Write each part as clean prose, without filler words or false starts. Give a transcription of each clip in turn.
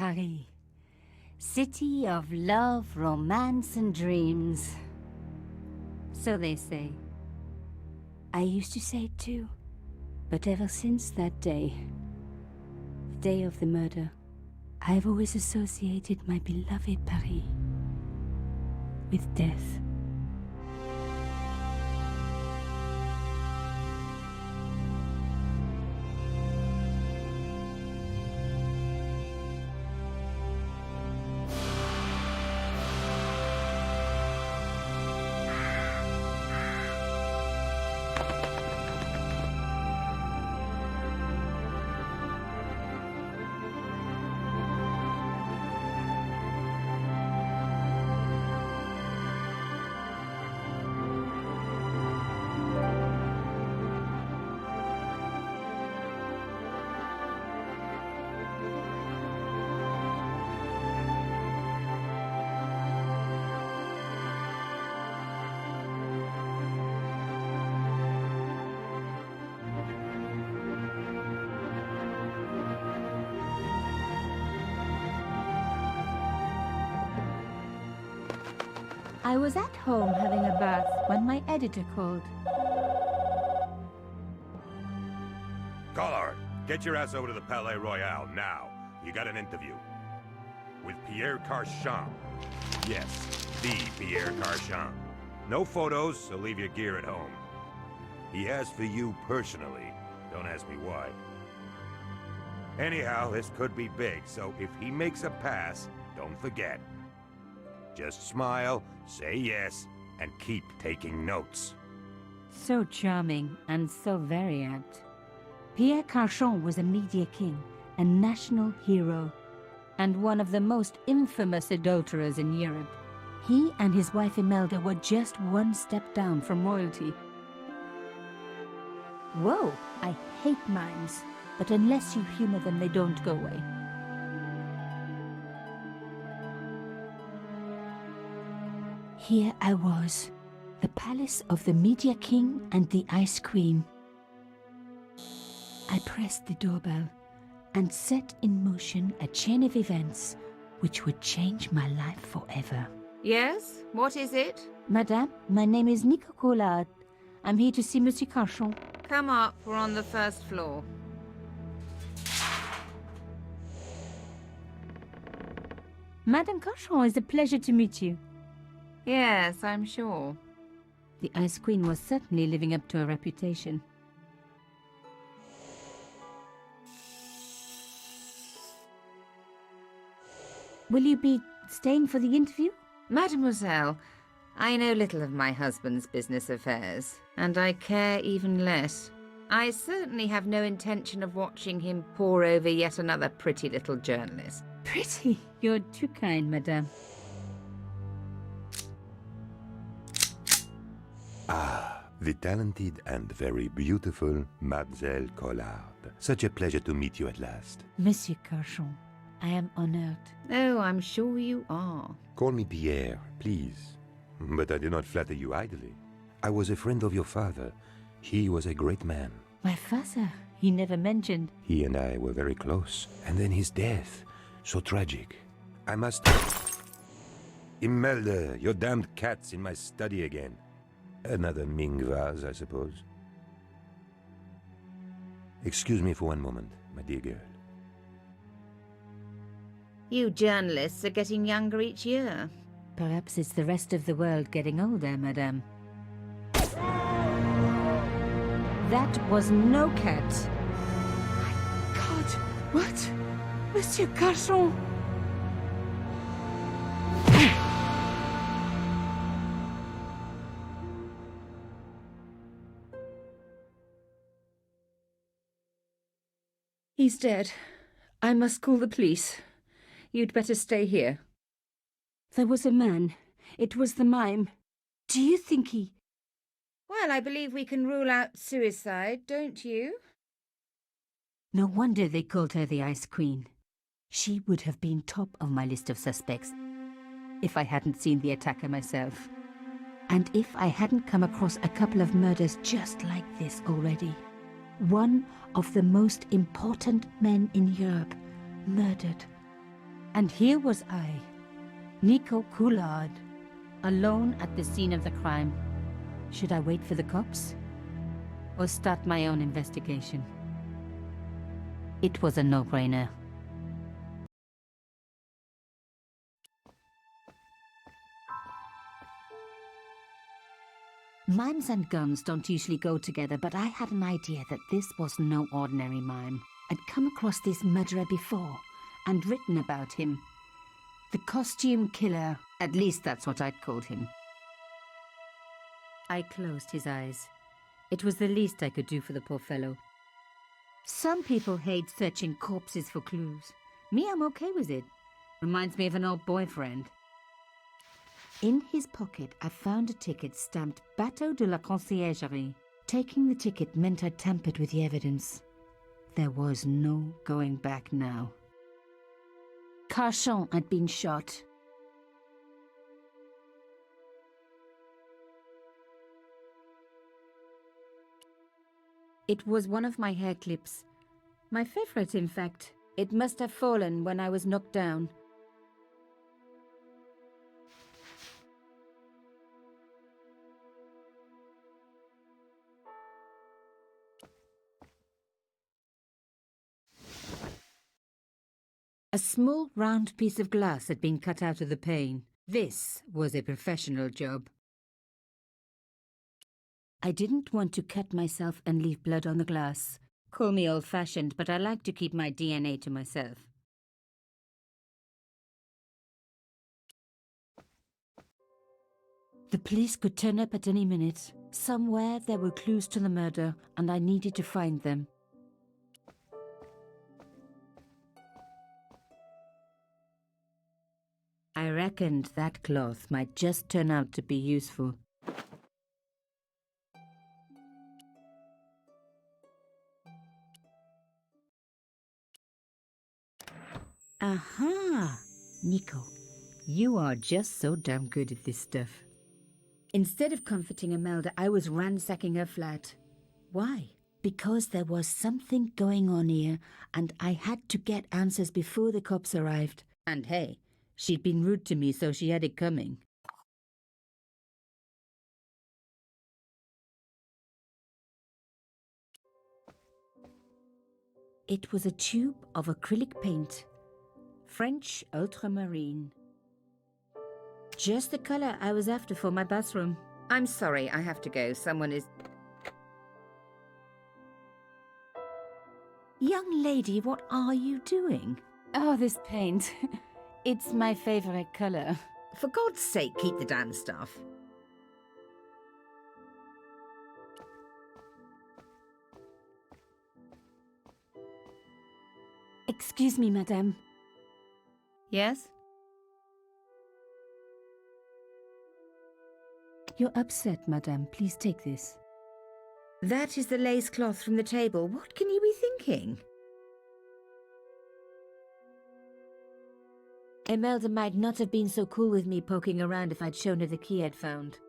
Paris. City of love, romance, and dreams. So they say. I used to say it too. But ever since that day, the day of the murder, I've always associated my beloved Paris with death. I was at home having a bath when my editor called. Collard, get your ass over to the Palais Royal now. You got an interview. With Pierre Carchon. Yes, the Pierre Carchon. No photos, so leave your gear at home. He asked for you personally. Don't ask me why. Anyhow, this could be big, so if he makes a pass, don't forget. Just smile, say yes, and keep taking notes. So charming and so very apt. Pierre Carchon was a media king, a national hero, and one of the most infamous adulterers in Europe. He and his wife Imelda were just one step down from royalty. Whoa, I hate mimes, but unless you humor them, they don't go away. Here I was, the palace of the Media King and the Ice Queen. I pressed the doorbell and set in motion a chain of events which would change my life forever. Yes? What is it? Madame, my name is Nicole Collard. I'm here to see Monsieur Carchon. Come up, we're on the first floor. Madame Carchon, it's a pleasure to meet you. Yes, I'm sure. The Ice Queen was certainly living up to her reputation. Will you be staying for the interview? Mademoiselle, I know little of my husband's business affairs, and I care even less. I certainly have no intention of watching him pore over yet another pretty little journalist. Pretty? You're too kind, madame. Ah, the talented and very beautiful Mademoiselle Collard. Such a pleasure to meet you at last. Monsieur Carchon, I am honored. Oh, I'm sure you are. Call me Pierre, please. But I do not flatter you idly. I was a friend of your father. He was a great man. My father? He never mentioned. He and I were very close. And then his death. So tragic. I must... Imelda, your damned cat's in my study again. Another Ming vase, I suppose. Excuse me for one moment, my dear girl. You journalists are getting younger each year. Perhaps it's the rest of the world getting older, madame. That was no cat. My God! What? Monsieur Carchon! He's dead. I must call the police. You'd better stay here. There was a man. It was the mime. Do you think he... Well, I believe we can rule out suicide, don't you? No wonder they called her the Ice Queen. She would have been top of my list of suspects if I hadn't seen the attacker myself. And if I hadn't come across a couple of murders just like this already. One of the most important men in Europe murdered And here was I, Nicole Collard, alone at the scene of the crime. Should I wait for the cops? Or start my own investigation? It was a no-brainer. Mimes and guns don't usually go together, but I had an idea that this was no ordinary mime. I'd come across this murderer before, and written about him. The costume killer, at least that's what I'd called him. I closed his eyes. It was the least I could do for the poor fellow. Some people hate searching corpses for clues. Me, I'm okay with it. Reminds me of an old boyfriend. In his pocket, I found a ticket stamped Bateau de la Conciergerie. Taking the ticket meant I tampered with the evidence. There was no going back now. Carchon had been shot. It was one of my hair clips. My favorite, in fact. It must have fallen when I was knocked down. A small round piece of glass had been cut out of the pane. This was a professional job. I didn't want to cut myself and leave blood on the glass. Call me old-fashioned, but I like to keep my DNA to myself. The police could turn up at any minute. Somewhere there were clues to the murder, and I needed to find them. I reckoned that cloth might just turn out to be useful. Aha! Nico, you are just so damn good at this stuff. Instead of comforting Imelda, I was ransacking her flat. Why? Because there was something going on here, and I had to get answers before the cops arrived. And hey, she'd been rude to me, so she had it coming. It was a tube of acrylic paint. French ultramarine. Just the color I was after for my bathroom. I'm sorry, I have to go. Someone is... Young lady, what are you doing? Oh, this paint. It's my favorite color. For God's sake, keep the damn stuff. Excuse me, madame. Yes? You're upset, madame. Please take this. That is the lace cloth from the table. What can you be thinking? Imelda might not have been so cool with me poking around if I'd shown her the key I'd found.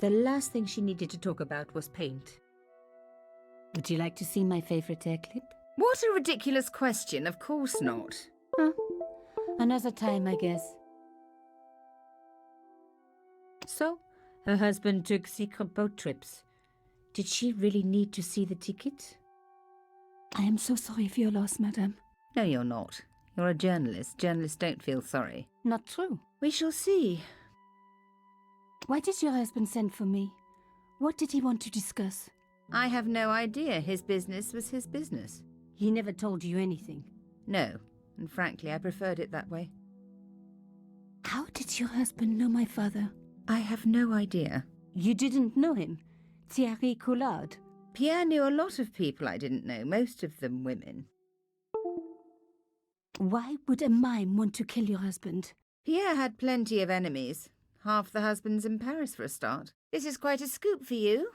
The last thing she needed to talk about was paint. Would you like to see my favorite hair clip? What a ridiculous question. Of course not. Huh. Another time, I guess. So, her husband took secret boat trips. Did she really need to see the ticket? I am so sorry for your loss, madame. No, you're not. You're a journalist. Journalists don't feel sorry. Not true. We shall see. Why did your husband send for me? What did he want to discuss? I have no idea. His business was his business. He never told you anything? No, and frankly, I preferred it that way. How did your husband know my father? I have no idea. You didn't know him? Thierry Collard? Pierre knew a lot of people I didn't know, most of them women. Why would a mime want to kill your husband? Pierre had plenty of enemies. Half the husbands in Paris for a start. This is quite a scoop for you.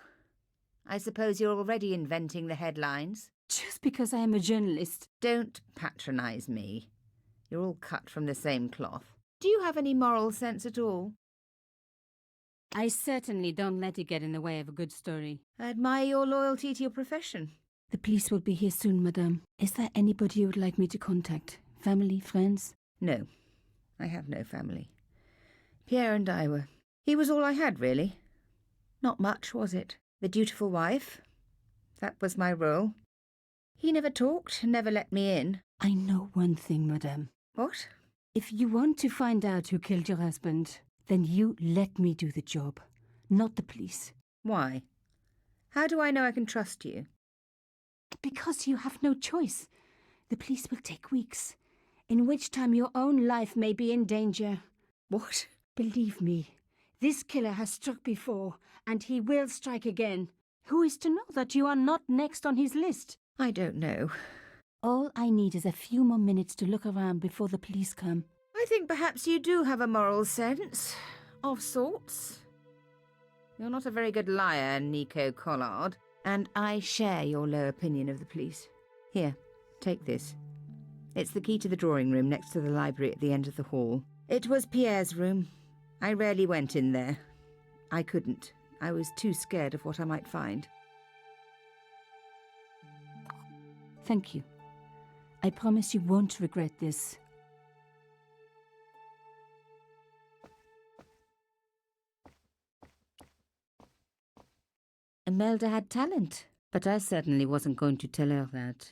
I suppose you're already inventing the headlines. Just because I am a journalist. Don't patronise me. You're all cut from the same cloth. Do you have any moral sense at all? I certainly don't let it get in the way of a good story. I admire your loyalty to your profession. The police will be here soon, madame. Is there anybody you would like me to contact? Family, friends? No, I have no family. Pierre and I were... He was all I had, really. Not much, was it? The dutiful wife. That was my role. He never talked, never let me in. I know one thing, madame. What? If you want to find out who killed your husband, then you let me do the job, not the police. Why? How do I know I can trust you? Because you have no choice. The police will take weeks, in which time your own life may be in danger. What? Believe me, this killer has struck before, and he will strike again. Who is to know that you are not next on his list? I don't know. All I need is a few more minutes to look around before the police come. I think perhaps you do have a moral sense, of sorts. You're not a very good liar, Nicole Collard, and I share your low opinion of the police. Here, take this. It's the key to the drawing room next to the library at the end of the hall. It was Pierre's room. I rarely went in there. I couldn't. I was too scared of what I might find. Thank you. I promise you won't regret this. Imelda had talent, but I certainly wasn't going to tell her that.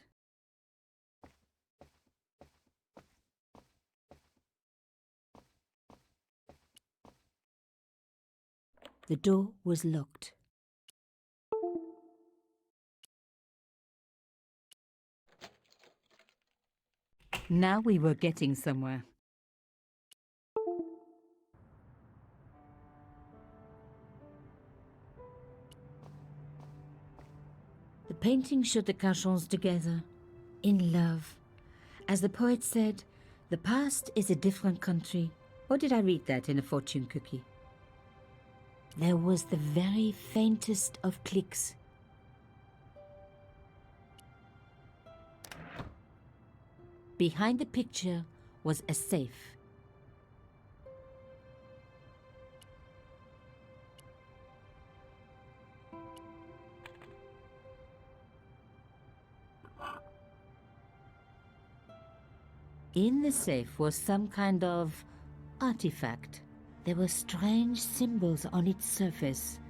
The door was locked. Now we were getting somewhere. The painting showed the Cachons together, in love. As the poet said, the past is a different country. Or did I read that in a fortune cookie? There was the very faintest of clicks. Behind the picture was a safe. In the safe was some kind of artifact. There were strange symbols on its surface.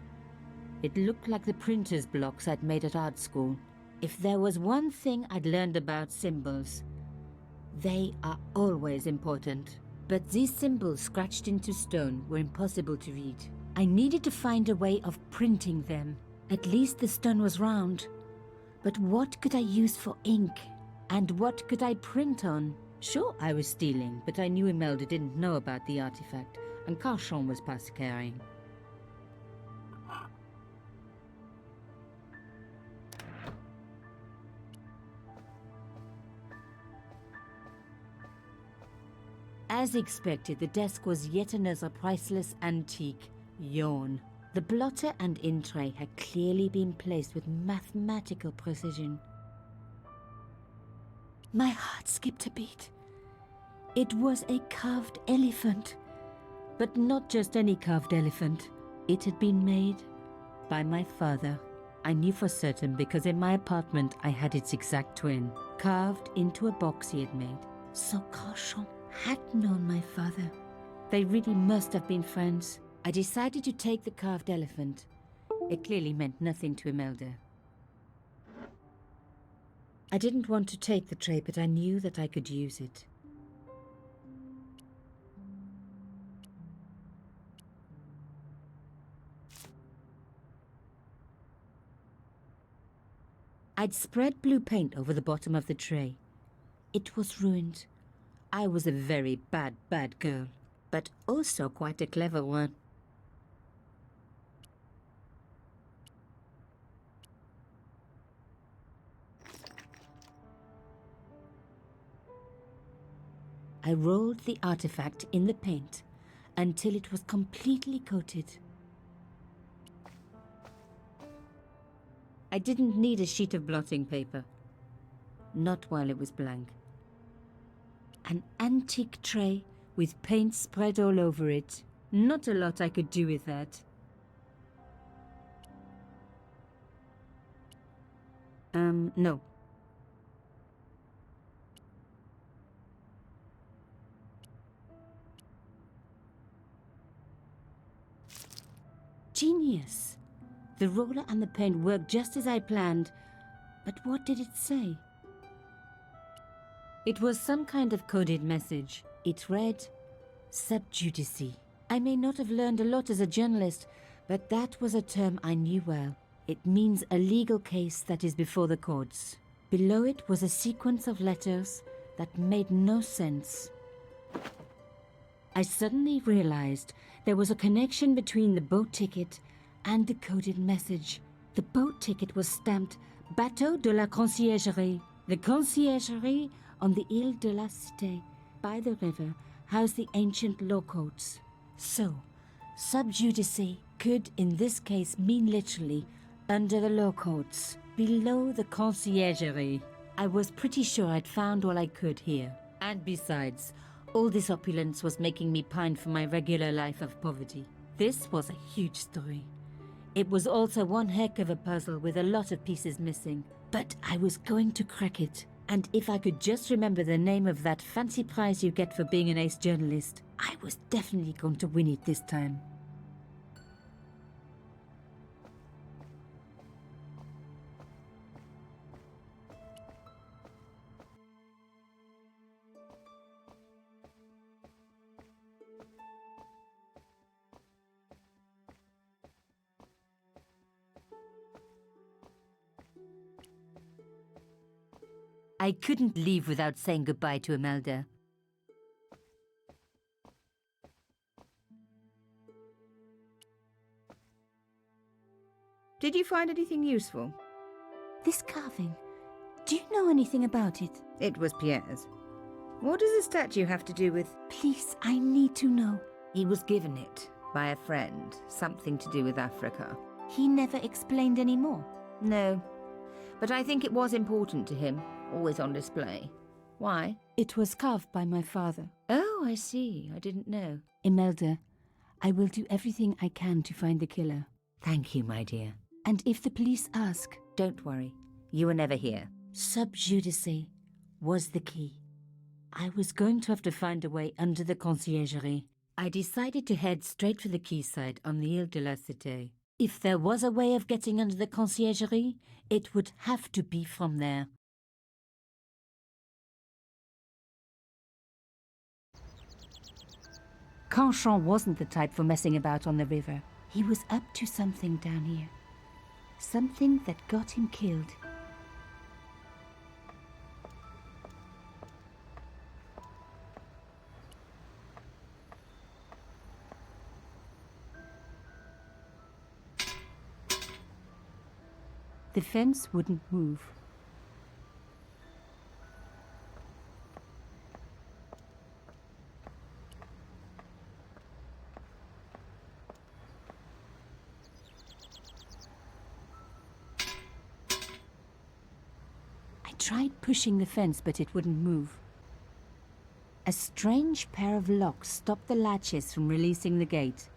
It looked like the printer's blocks I'd made at art school. If there was one thing I'd learned about symbols, they are always important. But these symbols scratched into stone were impossible to read. I needed to find a way of printing them. At least the stone was round. But what could I use for ink? And what could I print on? Sure, I was stealing, but I knew Imelda didn't know about the artifact, and Cachon was past caring. As expected, the desk was yet another priceless antique. Yawn. The blotter and in tray had clearly been placed with mathematical precision. My heart skipped a beat. It was a carved elephant. But not just any carved elephant. It had been made by my father. I knew for certain because in my apartment I had its exact twin, carved into a box he had made. So Cachon had known my father. They really must have been friends. I decided to take the carved elephant. It clearly meant nothing to Imelda. I didn't want to take the tray, but I knew that I could use it. I'd spread blue paint over the bottom of the tray. It was ruined. I was a very bad girl, but also quite a clever one. I rolled the artifact in the paint until it was completely coated. I didn't need a sheet of blotting paper. Not while it was blank. An antique tray with paint spread all over it. Not a lot I could do with that. No. Genius! The roller and the paint worked just as I planned, but what did it say? It was some kind of coded message. It read, "Sub judice." I may not have learned a lot as a journalist, but that was a term I knew well. It means a legal case that is before the courts. Below it was a sequence of letters that made no sense. I suddenly realized there was a connection between the boat ticket and the coded message. The boat ticket was stamped Bateau de la Conciergerie. The conciergerie on the Ile de la Cité by the river housed the ancient law courts. So, sub judice could in this case mean literally under the law courts, below the conciergerie. I was pretty sure I'd found all I could here. And besides, all this opulence was making me pine for my regular life of poverty. This was a huge story. It was also one heck of a puzzle with a lot of pieces missing. But I was going to crack it. And if I could just remember the name of that fancy prize you get for being an ace journalist, I was definitely going to win it this time. I couldn't leave without saying goodbye to Imelda. Did you find anything useful? This carving, do you know anything about it? It was Pierre's. What does the statue have to do with... Please, I need to know. He was given it by a friend, something to do with Africa. He never explained any more. No, but I think it was important to him, always on display. Why? It was carved by my father. Oh, I see. I didn't know. Imelda, I will do everything I can to find the killer. Thank you, my dear. And if the police ask... Don't worry. You were never here. Sub judice was the key. I was going to have to find a way under the conciergerie. I decided to head straight for the quayside on the Ile de la Cité. If there was a way of getting under the conciergerie, it would have to be from there. Canchon wasn't the type for messing about on the river. He was up to something down here. Something that got him killed. The fence wouldn't move. I tried pushing the fence, but it wouldn't move. A strange pair of locks stopped the latches from releasing the gate.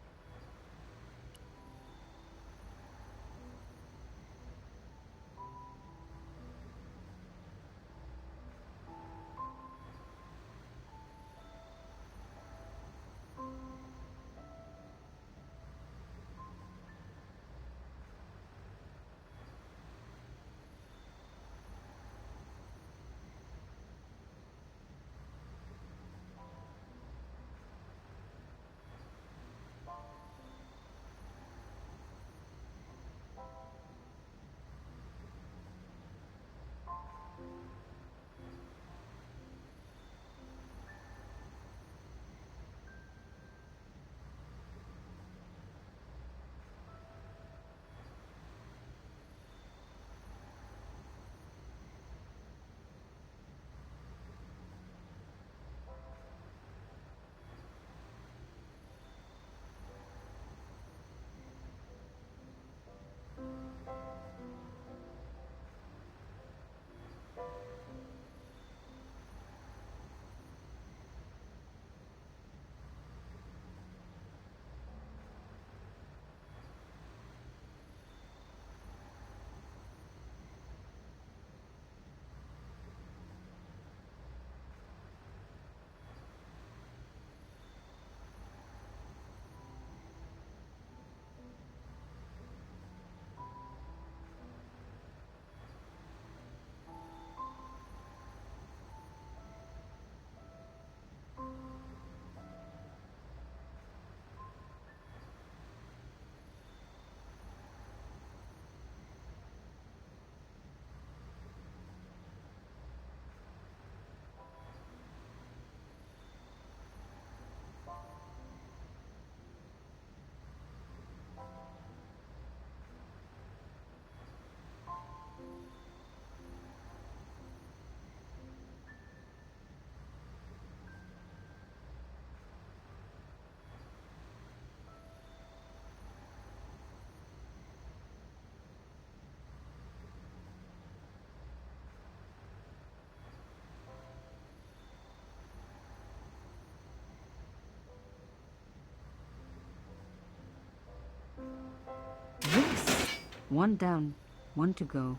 One down, one to go.